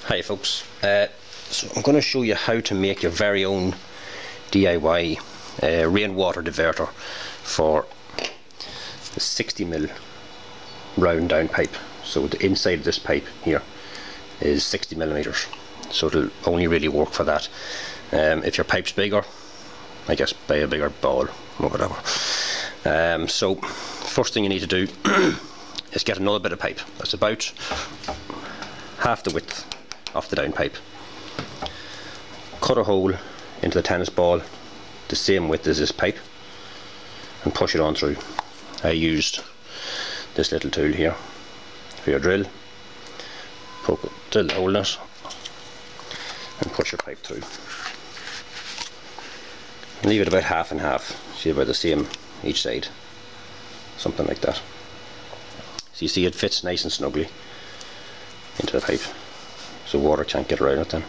Hi folks, so I'm going to show you how to make your very own DIY rainwater diverter for the 60mm round down pipe. So the inside of this pipe here is 60mm, so it'll only really work for that. If your pipe's bigger, I guess buy a bigger ball or whatever. So first thing you need to do is get another bit of pipe that's about half the width of the down pipe. Cut a hole into the tennis ball the same width as this pipe and push it on through. I used this little tool here for your drill. Drill the hole in it and push your pipe through. Leave it about half and half, see, about the same each side, something like that. So you see it fits nice and snugly into the pipe, so water can't get around it then.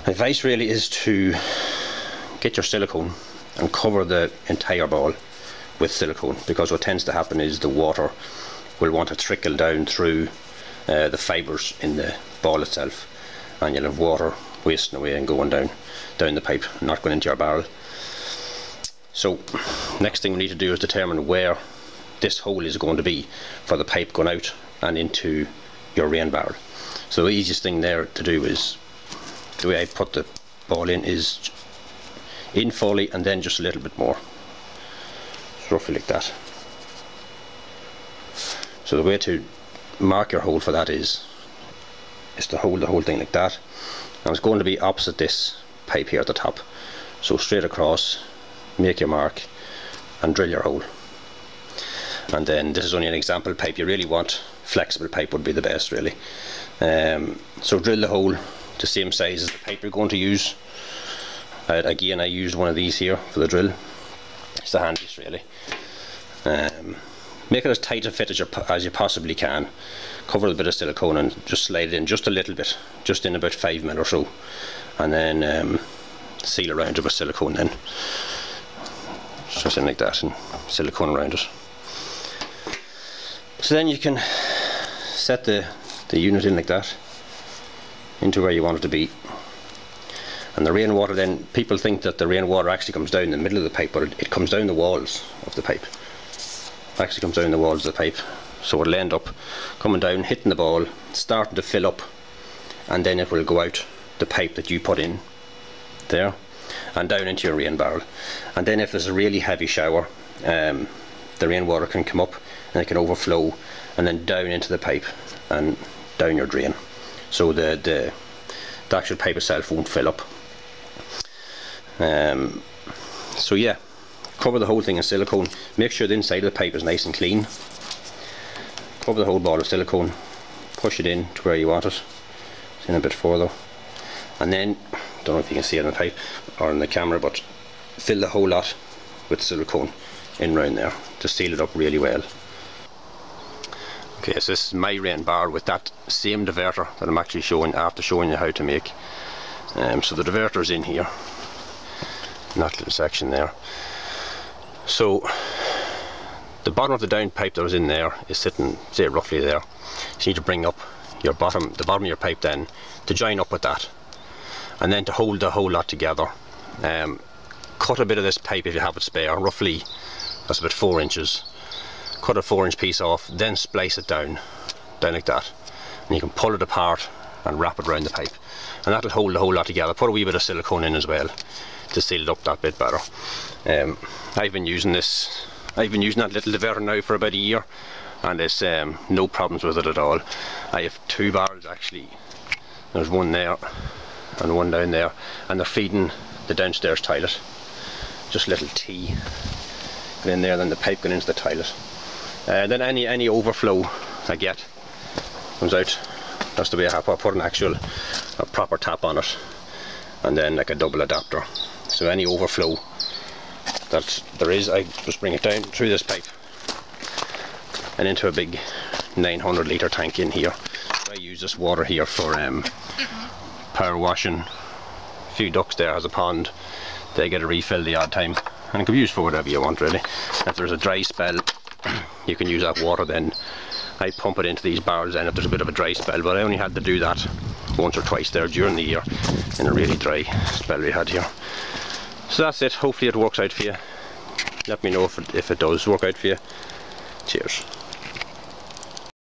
Advice really is to get your silicone and cover the entire ball with silicone, because what tends to happen is the water will want to trickle down through the fibres in the ball itself, and you'll have water wasting away and going down the pipe, not going into your barrel. So next thing we need to do is determine where this hole is going to be for the pipe going out and into your rain barrel. So the easiest thing there to do is, the way I put the ball in is in fully and then just a little bit more, just roughly like that. So the way to mark your hole for that is to hold the whole thing like that, and it's going to be opposite this pipe here at the top, so straight across, make your mark and drill your hole. And then this is only an example pipe, you really want flexible pipe would be the best really. So drill the hole the same size as the pipe you're going to use. Again, I used one of these here for the drill. It's the handiest really. Make it as tight a fit as you possibly can. Cover with a bit of silicone and just slide it in just a little bit, just in about 5mm or so, and then seal around it with silicone then. Just in like that and silicone around it. So then you can set the unit in like that into where you want it to be. And the rainwater, then people think that the rainwater actually comes down the middle of the pipe, but it comes down the walls of the pipe. It actually comes down the walls of the pipe, so it'll end up coming down, hitting the ball, starting to fill up, and then it will go out the pipe that you put in there and down into your rain barrel. And then if there's a really heavy shower, the rainwater can come up and it can overflow and then down into the pipe and down your drain, so the actual pipe itself won't fill up. So yeah, cover the whole thing in silicone. Make sure the inside of the pipe is nice and clean. Cover the whole ball of silicone, push it in to where you want it. It's in a bit further, and then, don't know if you can see it in the pipe or in the camera, but fill the whole lot with silicone in round there to seal it up really well. Okay, so this is my rain barrel with that same diverter that I'm actually showing after showing you how to make. So the diverter is in here, in that little section there. So the bottom of the down pipe that was in there is sitting, say, roughly there. So you need to bring up your the bottom of your pipe then to join up with that, and then to hold the whole lot together. Cut a bit of this pipe if you have it spare, roughly that's about 4 inches. Cut a 4-inch piece off, then splice it down like that, and you can pull it apart and wrap it around the pipe, and that'll hold the whole lot together. Put a wee bit of silicone in as well to seal it up that bit better. I've been using that little diverter now for about a year, and there's no problems with it at all. I have 2 barrels actually. There's one there and one down there, and they're feeding the downstairs toilet. Just a little T in there, then the pipe going into the toilet. Then any overflow I get comes out. That's the way I have to put a proper tap on it, and then like a double adapter. So any overflow that there is, I just bring it down through this pipe and into a big 900 litre tank in here. So I use this water here for power washing. A few ducks there has a pond, they get a refill the odd time, and it can be used for whatever you want really. If there's a dry spell, you can use that water then I pump it into these barrels then if there's a bit of a dry spell, but I only had to do that once or twice there during the year in a really dry spell we had here. So that's it. Hopefully it works out for you. Let me know if it does work out for you. Cheers.